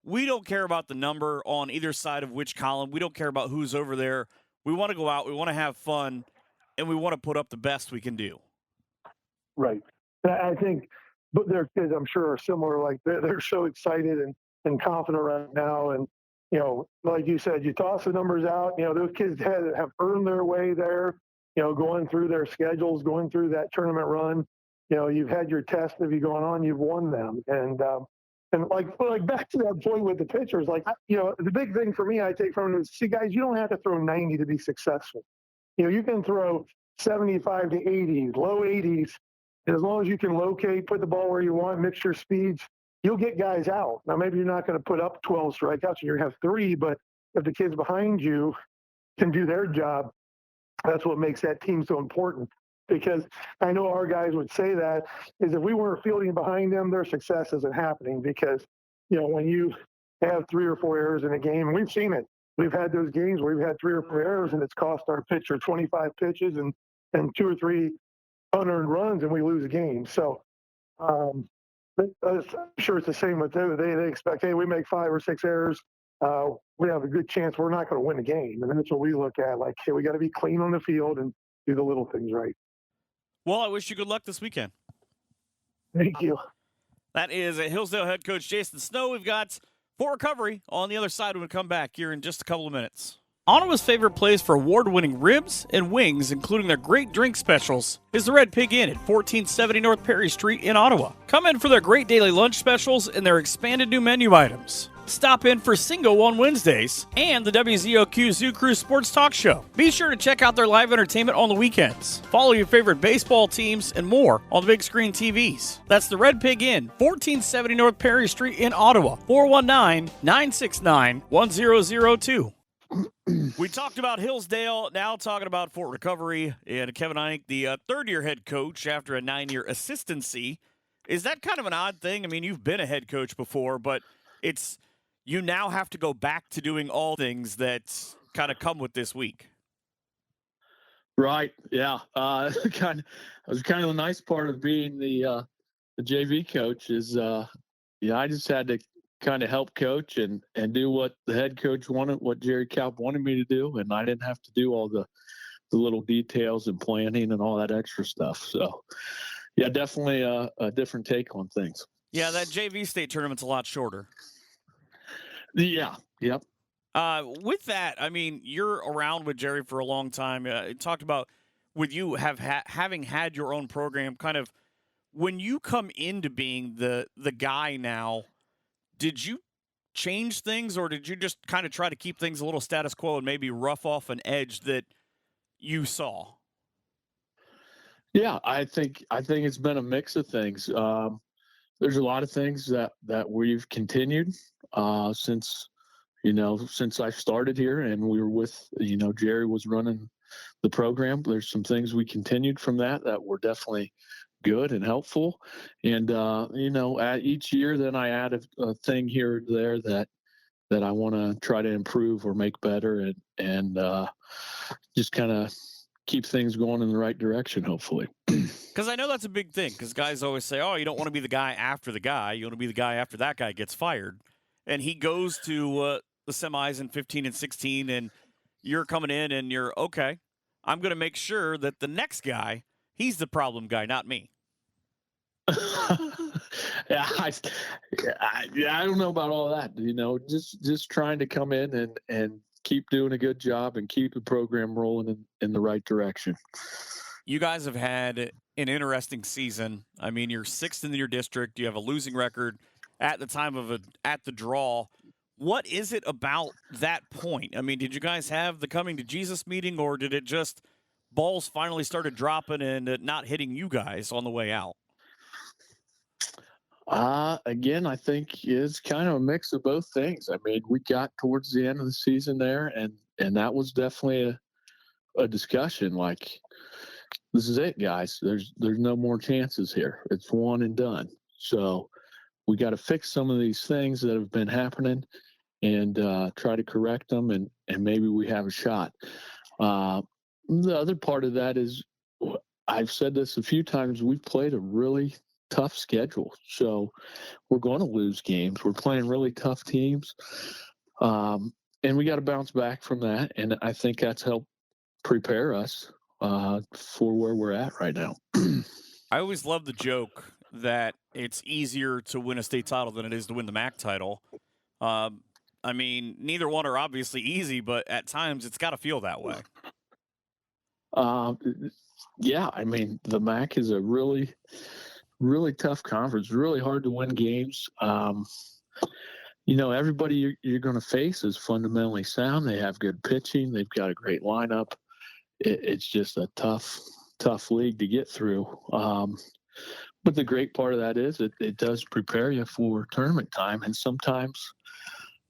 we don't care about the number on either side of which column. We don't care about who's over there. We want to go out. We want to have fun, and we want to put up the best we can do. Right. I think – but their kids, I'm sure, are similar. Like they're so excited and confident right now. And, like you said, you toss the numbers out, those kids have earned their way there, going through their schedules, going through that tournament run. You've had your test of you going on, you've won them. And like back to that point with the pitchers, the big thing for me I take from it is, see, guys, you don't have to throw 90 to be successful. You can throw 75 to 80, low 80s. And as long as you can locate, put the ball where you want, mix your speeds, you'll get guys out. Now, maybe you're not going to put up 12 strikeouts and you're going to have 3, but if the kids behind you can do their job, that's what makes that team so important. Because I know our guys would say that, is if we weren't fielding behind them, their success isn't happening. Because, when you have 3 or 4 errors in a game, and we've seen it. We've had those games where we've had 3 or 4 errors, and it's cost our pitcher 25 pitches and 2 or 3 unearned runs, and we lose a game. So I'm sure it's the same with them. They expect, hey, we make 5 or 6 errors, we have a good chance we're not going to win the game. And that's what we look at. Like, hey, we got to be clean on the field and do the little things right. Well, I wish you good luck this weekend. Thank you. That is a Hillsdale head coach Jason Snow. We've got Fort Recovery on the other side when we come back here in just a couple of minutes. Ottawa's favorite place for award-winning ribs and wings, including their great drink specials, is the Red Pig Inn at 1470 North Perry Street in Ottawa. Come in for their great daily lunch specials and their expanded new menu items. Stop in for Singo on Wednesdays and the WZOQ Zoo Crew Sports Talk Show. Be sure to check out their live entertainment on the weekends. Follow your favorite baseball teams and more on the big screen TVs. That's the Red Pig Inn, 1470 North Perry Street in Ottawa, 419-969-1002. We talked about Hillsdale, now talking about Fort Recovery, and Kevin Eyink, the third-year head coach after a 9-year assistancy. Is that kind of an odd thing? I mean, you've been a head coach before, but you now have to go back to doing all things that kind of come with this week. Right, yeah. It was kind of the nice part of being the JV coach is, I just had to kind of help coach and do what the head coach wanted, what Jerry Kalp wanted me to do, and I didn't have to do all the little details and planning and all that extra stuff. So, Yeah, definitely a different take on things. Yeah, that JV state tournament's a lot shorter. Yeah, yep. With that, I mean, you're around with Jerry for a long time. Talked about with you having had your own program, kind of when you come into being the guy now, did you change things or did you just kind of try to keep things a little status quo and maybe rough off an edge that you saw? Yeah, I think it's been a mix of things. There's a lot of things that we've continued since since I started here and we were with Jerry was running the program. There's some things we continued from that were definitely good and helpful. And at each year, then I add a thing here or there that I want to try to improve or make better, and just kind of keep things going in the right direction, hopefully. Because I know that's a big thing, because guys always say, oh, you don't want to be the guy after the guy. You want to be the guy after that guy gets fired. And he goes to the semis in 15 and 16, and you're coming in and you're, okay, I'm going to make sure that the next guy, he's the problem guy, not me. Yeah, I don't know about all that. Just trying to come in and keep doing a good job and keep the program rolling in the right direction. You guys have had an interesting season. I mean, you're sixth in your district. You have a losing record at the time of at the draw. What is it about that point? I mean, did you guys have the coming to Jesus meeting, or did it just balls finally started dropping and not hitting you guys on the way out? Again, I think it's kind of a mix of both things. I mean, we got towards the end of the season there, and that was definitely a discussion. Like, this is it, guys. There's no more chances here. It's one and done. So we got to fix some of these things that have been happening and try to correct them, and maybe we have a shot. The other part of that is, I've said this a few times, we've played a really tough schedule. So we're going to lose games. We're playing really tough teams. And we got to bounce back from that. And I think that's helped prepare us for where we're at right now. I always love the joke that it's easier to win a state title than it is to win the MAC title. I mean, neither one are obviously easy, but at times it's got to feel that way. Yeah, I mean, the MAC is a really, really tough conference, really hard to win games. Everybody you're going to face is fundamentally sound. They have good pitching. They've got a great lineup. It's just a tough league to get through. But the great part of that is it does prepare you for tournament time, and sometimes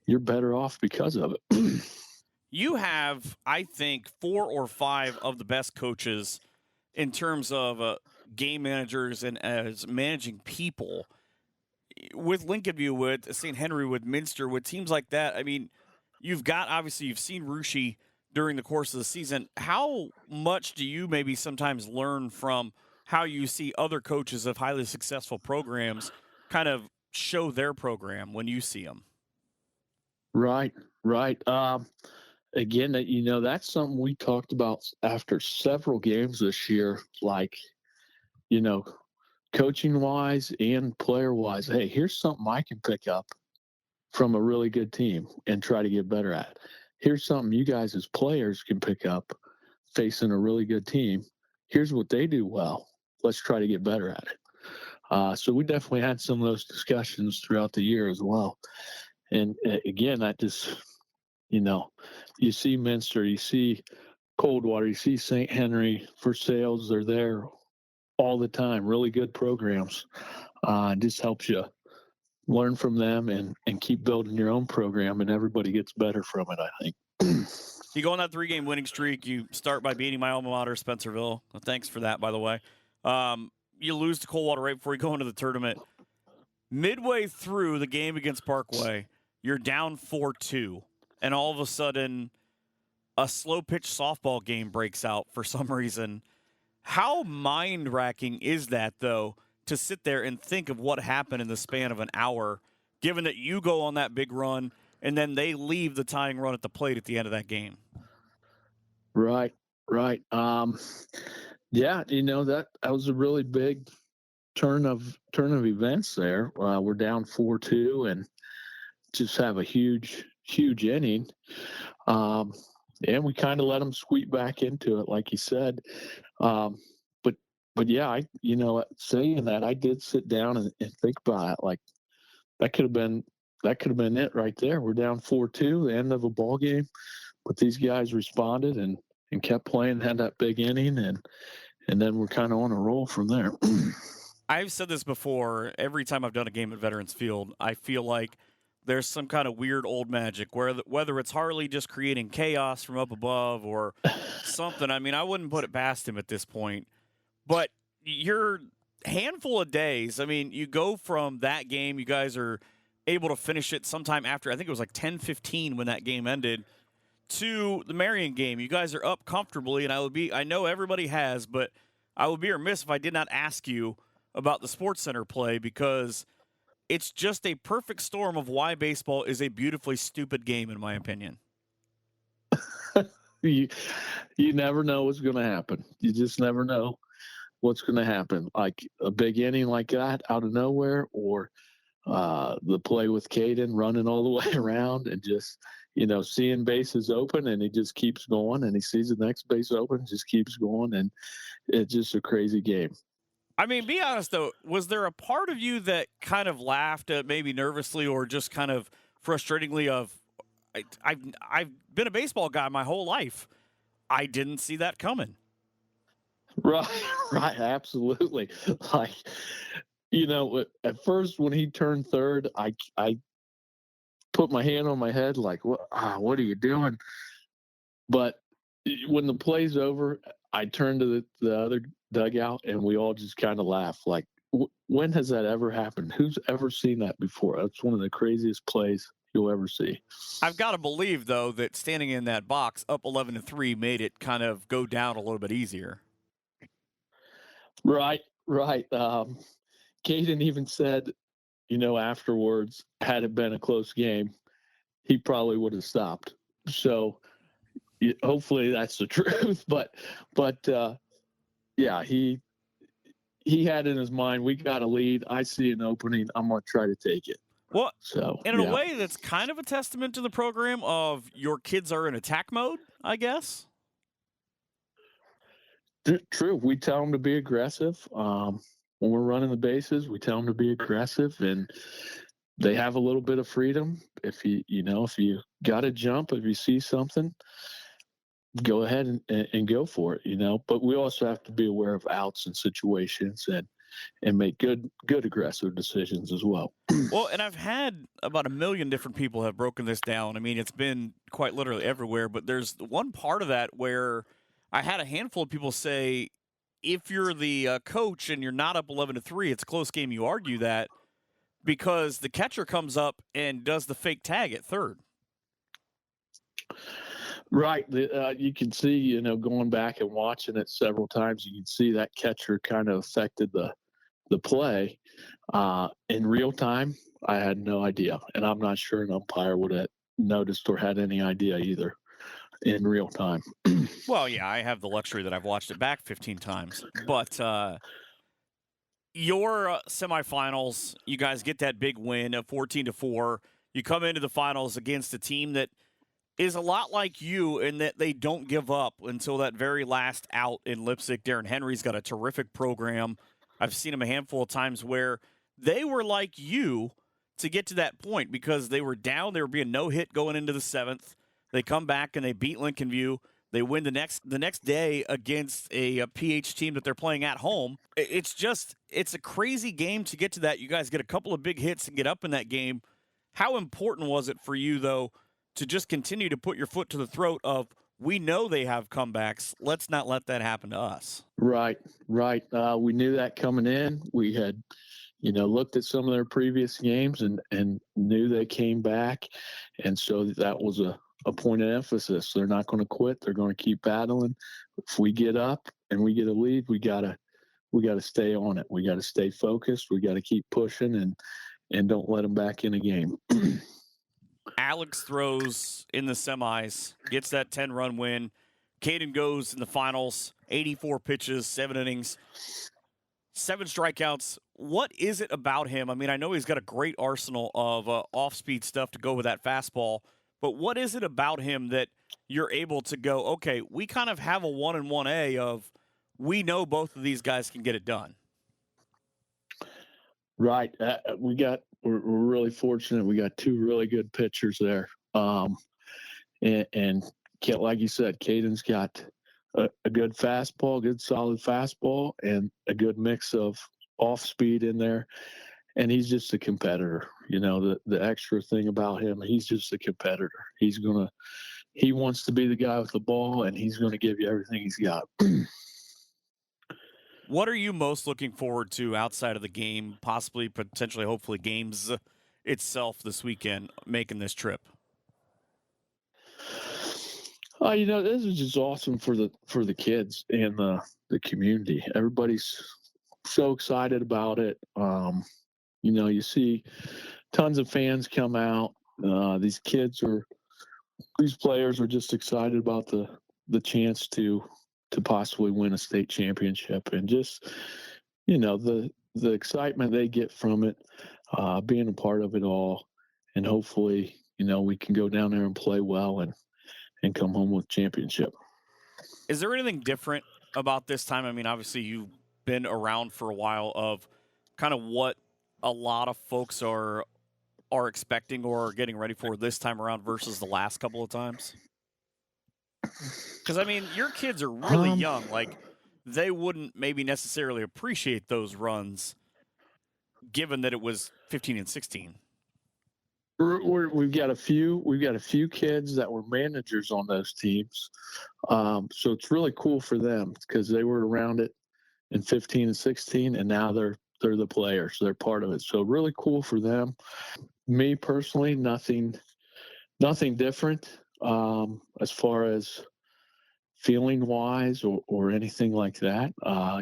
you're better off because of it. You have, I think, 4 or 5 of the best coaches in terms of game managers and as managing people. With Lincoln View, with St. Henry, with Minster, with teams like that, I mean, you've seen Russia during the course of the season. How much do you maybe sometimes learn from how you see other coaches of highly successful programs kind of show their program when you see them? Right. Again, that's something we talked about after several games this year, like, coaching wise and player wise. Hey, here's something I can pick up from a really good team and try to get better at. Here's something you guys as players can pick up facing a really good team. Here's what they do well. Let's try to get better at it. So we definitely had some of those discussions throughout the year as well. And again, that just, you see Minster, you see Coldwater, you see St. Henry, for sales. They're there all the time. Really good programs. It just helps you learn from them and keep building your own program, and everybody gets better from it, I think. You go on that 3-game winning streak. You start by beating my alma mater, Spencerville. Thanks for that, by the way. You lose to Coldwater right before you go into the tournament. Midway through the game against Parkway, you're down 4-2, and all of a sudden, a slow-pitch softball game breaks out for some reason. How mind-racking is that, though, to sit there and think of what happened in the span of an hour, given that you go on that big run and then they leave the tying run at the plate at the end of that game? Right. Yeah, that was a really big turn of events there. We're down 4-2 and just have a huge inning. And we kind of let them squeak back into it, like you said. But yeah, saying that, I did sit down and think about it. Like that could have been it right there. We're down 4-2, the end of a ball game, but these guys responded and kept playing, had that big inning, and then we're kind of on a roll from there. I've said this before. Every time I've done a game at Veterans Field, I feel like there's some kind of weird old magic whether it's Harley just creating chaos from up above or something. I mean, I wouldn't put it past him at this point. But your handful of days, I mean, you go from that game, you guys are able to finish it sometime after, I think it was like 10-15 when that game ended, to the Marion game. You guys are up comfortably, and I know everybody has, but I would be remiss if I did not ask you about the Sports Center play, because it's just a perfect storm of why baseball is a beautifully stupid game, in my opinion. You never know what's going to happen. You just never know what's going to happen. Like a big inning like that out of nowhere, or the play with Caden running all the way around and just, seeing bases open, and he just keeps going, and he sees the next base open, just keeps going, and it's just a crazy game. I mean, be honest, though, was there a part of you that kind of laughed, maybe nervously or just kind of frustratingly of, I've been a baseball guy my whole life. I didn't see that coming. Right, absolutely. Like, at first when he turned third, I put my hand on my head like, what are you doing? But when the play's over, I turned to the other dugout, and we all just kind of laughed. Like, when has that ever happened? Who's ever seen that before? That's one of the craziest plays you'll ever see. I've got to believe, though, that standing in that box up 11-3 made it kind of go down a little bit easier. Right. Caden even said, afterwards, had it been a close game, he probably would have stopped. So hopefully that's the truth. But yeah, he had in his mind, we got a lead. I see an opening. I'm going to try to take it. Well, so in a way, that's kind of a testament to the program of your kids are in attack mode, I guess. True. We tell them to be aggressive. When we're running the bases, we tell them to be aggressive, and they have a little bit of freedom. If you got to jump, if you see something, go ahead and go for it, But we also have to be aware of outs and situations and make good aggressive decisions as well. Well, and I've had about 1 million different people have broken this down. I mean, it's been quite literally everywhere, but there's one part of that where I had a handful of people say, if you're the coach and you're not up 11-3, it's a close game. You argue that because the catcher comes up and does the fake tag at third. Right. You can see, going back and watching it several times, you can see that catcher kind of affected the play. In real time, I had no idea. And I'm not sure an umpire would have noticed or had any idea either in real time. Well, yeah, I have the luxury that I've watched it back 15 times. But your semifinals, you guys get that big win of 14-4. You come into the finals against a team that is a lot like you in that they don't give up until that very last out in Leipzig. Darren Henry's got a terrific program. I've seen him a handful of times where they were like you to get to that point because they were down. They were being no-hit going into the seventh. They come back and they beat Lincoln View. They win the next day against a PH team that they're playing at home. It's a crazy game to get to that. You guys get a couple of big hits and get up in that game. How important was it for you, though, to just continue to put your foot to the throat of, we know they have comebacks. Let's not let that happen to us. Right. We knew that coming in. We had, looked at some of their previous games and knew they came back. And so that was a point of emphasis. They're not going to quit. They're going to keep battling. If we get up and we get a lead, we gotta stay on it. We got to stay focused. We got to keep pushing and don't let them back in a game. Alex throws in the semis, gets that 10-run win. Caden goes in the finals, 84 pitches, 7 innings, 7 strikeouts, what is it about him? I mean, I know he's got a great arsenal of off-speed stuff to go with that fastball, but what is it about him that you're able to go, okay, we kind of have a 1 and 1A of we know both of these guys can get it done? Right. We're really fortunate. We got two really good pitchers there. And like you said, Caden's got a good fastball, good solid fastball, and a good mix of off speed in there. And he's just a competitor. You know, the extra thing about him, he's just a competitor. He wants to be the guy with the ball, and he's going to give you everything he's got. What are you most looking forward to outside of the game, possibly, potentially, hopefully, games itself this weekend, making this trip? You know, this is just awesome for the kids and the community. Everybody's so excited about it. You know, you see tons of fans come out. These players are just excited about the chance to possibly win a state championship, and just, you know, the excitement they get from it, being a part of it all, and hopefully, you know, we can go down there and play well and come home with championship. Is there anything different about this time? I mean, obviously you've been around for a while, of kind of what a lot of folks are expecting or getting ready for this time around versus the last couple of times? Because, I mean, your kids are really young. Like, they wouldn't maybe necessarily appreciate those runs given that it was 15 and 16. We've got a few kids that were managers on those teams. So it's really cool for them because they were around it in 15 and 16, and now they're the players. They're part of it. So really cool for them. Me personally, nothing different as far as feeling wise or anything like that.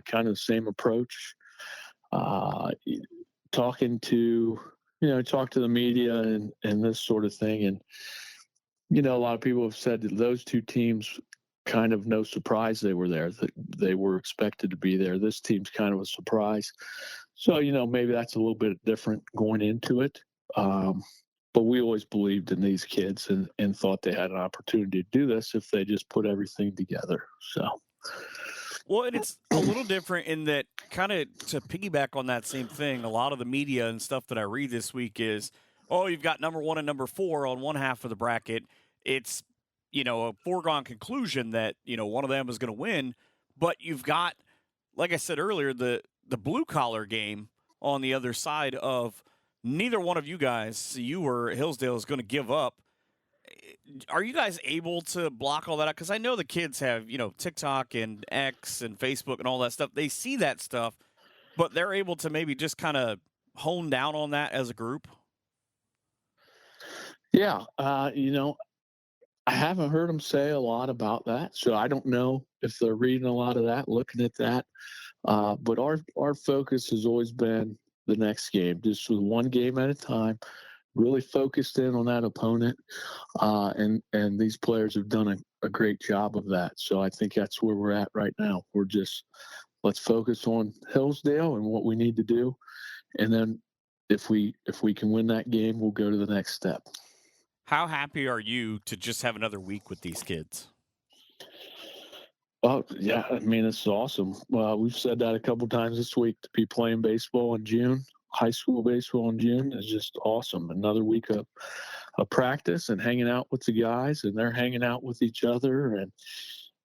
Kind of the same approach. Talk to the media and this sort of thing. And, you know, a lot of people have said that those two teams, kind of no surprise they were there, that they were expected to be there. This team's kind of a surprise. So, you know, maybe that's a little bit different going into it. But we always believed in these kids and thought they had an opportunity to do this if they just put everything together. So, well, and it's a little different in that, kind of to piggyback on that same thing, a lot of the media and stuff that I read this week is, oh, you've got number 1 and number 4 on one half of the bracket. It's, you know, a foregone conclusion that, you know, one of them is going to win. But you've got, like I said earlier, the blue collar game on the other side of neither one of you guys, you or Hillsdale, is going to give up. Are you guys able to block all that out? Because I know the kids have, you know, TikTok and X and Facebook and all that stuff. They see that stuff, but they're able to maybe just kind of hone down on that as a group. Yeah. You know, I haven't heard them say a lot about that. So I don't know if they're reading a lot of that, looking at that. But our focus has always been the next game, just with one game at a time, really focused in on that opponent. And these players have done a great job of that. So I think that's where we're at right now. We're just, let's focus on Hillsdale and what we need to do. And then if we can win that game, we'll go to the next step. How happy are you to just have another week with these kids? Oh, yeah. I mean, it's awesome. We've said that a couple times this week. To be playing baseball in June, high school baseball in June, is just awesome. Another week of practice and hanging out with the guys, and they're hanging out with each other. And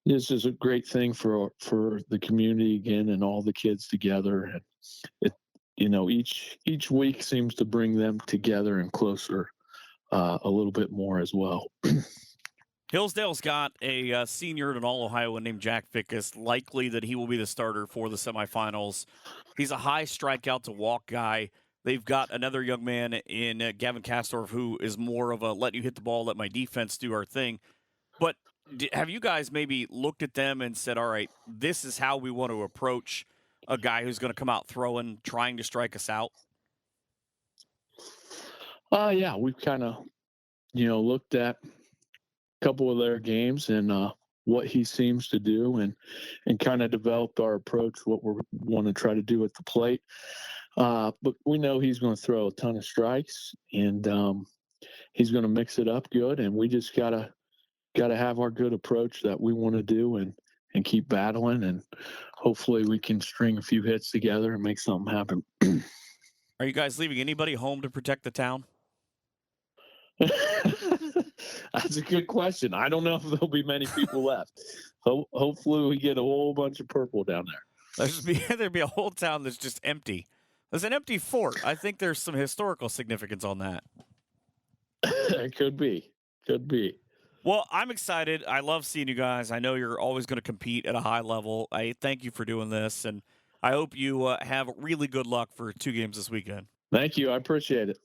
this is a great thing for the community again, and all the kids together. And it, you know, each week seems to bring them together and closer a little bit more as well. Hillsdale's got a senior at an All-Ohioan named Jack Fickus, likely that he will be the starter for the semifinals. He's a high strikeout-to-walk guy. They've got another young man in Gavin Kastorf who is more of a let you hit the ball, let my defense do our thing. But have you guys maybe looked at them and said, all right, this is how we want to approach a guy who's going to come out throwing, trying to strike us out? Yeah, we've kind of, you know, looked at a couple of their games and what he seems to do, and kind of developed our approach, what we want to try to do at the plate. But we know he's going to throw a ton of strikes, and he's going to mix it up good. And we just gotta have our good approach that we want to do, and keep battling. And hopefully we can string a few hits together and make something happen. Are you guys leaving anybody home to protect the town? That's a good question. I don't know if there'll be many people left. Hopefully we get a whole bunch of purple down there. There'd be a whole town that's just empty. There's an empty fort. I think there's some historical significance on that. It could be. Well, I'm excited. I love seeing you guys. I know you're always going to compete at a high level. I thank you for doing this, and I hope you have really good luck for 2 games this weekend. Thank you. I appreciate it.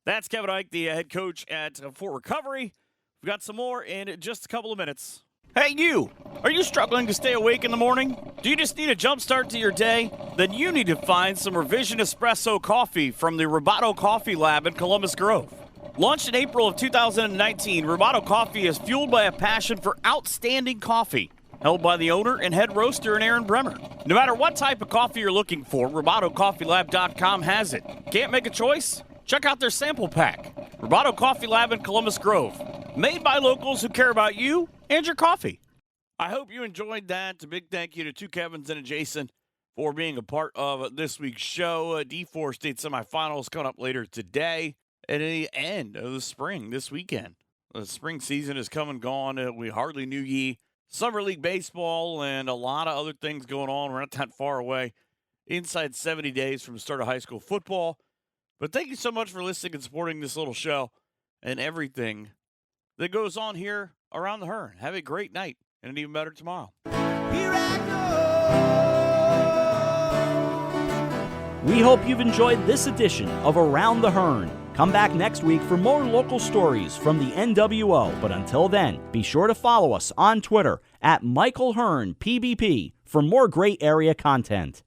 That's Kevin Eyink, the head coach at Fort Recovery. We've got some more in just a couple of minutes. Hey, you! Are you struggling to stay awake in the morning? Do you just need a jump start to your day? Then you need to find some Revision Espresso coffee from the Rubato Coffee Lab in Columbus Grove. Launched in April of 2019, Rubato Coffee is fueled by a passion for outstanding coffee, held by the owner and head roaster in Aaron Bremer. No matter what type of coffee you're looking for, RubatoCoffeeLab.com has it. Can't make a choice? Check out their sample pack. Rubato Coffee Lab in Columbus Grove. Made by locals who care about you and your coffee. I hope you enjoyed that. A big thank you to 2 Kevins and a Jason for being a part of this week's show. D4 State semifinals coming up later today. At the end of the spring this weekend. The spring season is come and gone. We hardly knew ye. Summer League baseball and a lot of other things going on. We're not that far away. Inside 70 days from the start of high school football. But thank you so much for listening and supporting this little show and everything that goes on here around the Hearn. Have a great night and an even better tomorrow. Here I go. We hope you've enjoyed this edition of Around the Hearn. Come back next week for more local stories from the NWO. But until then, be sure to follow us on Twitter at Michael Hearn PBP for more great area content.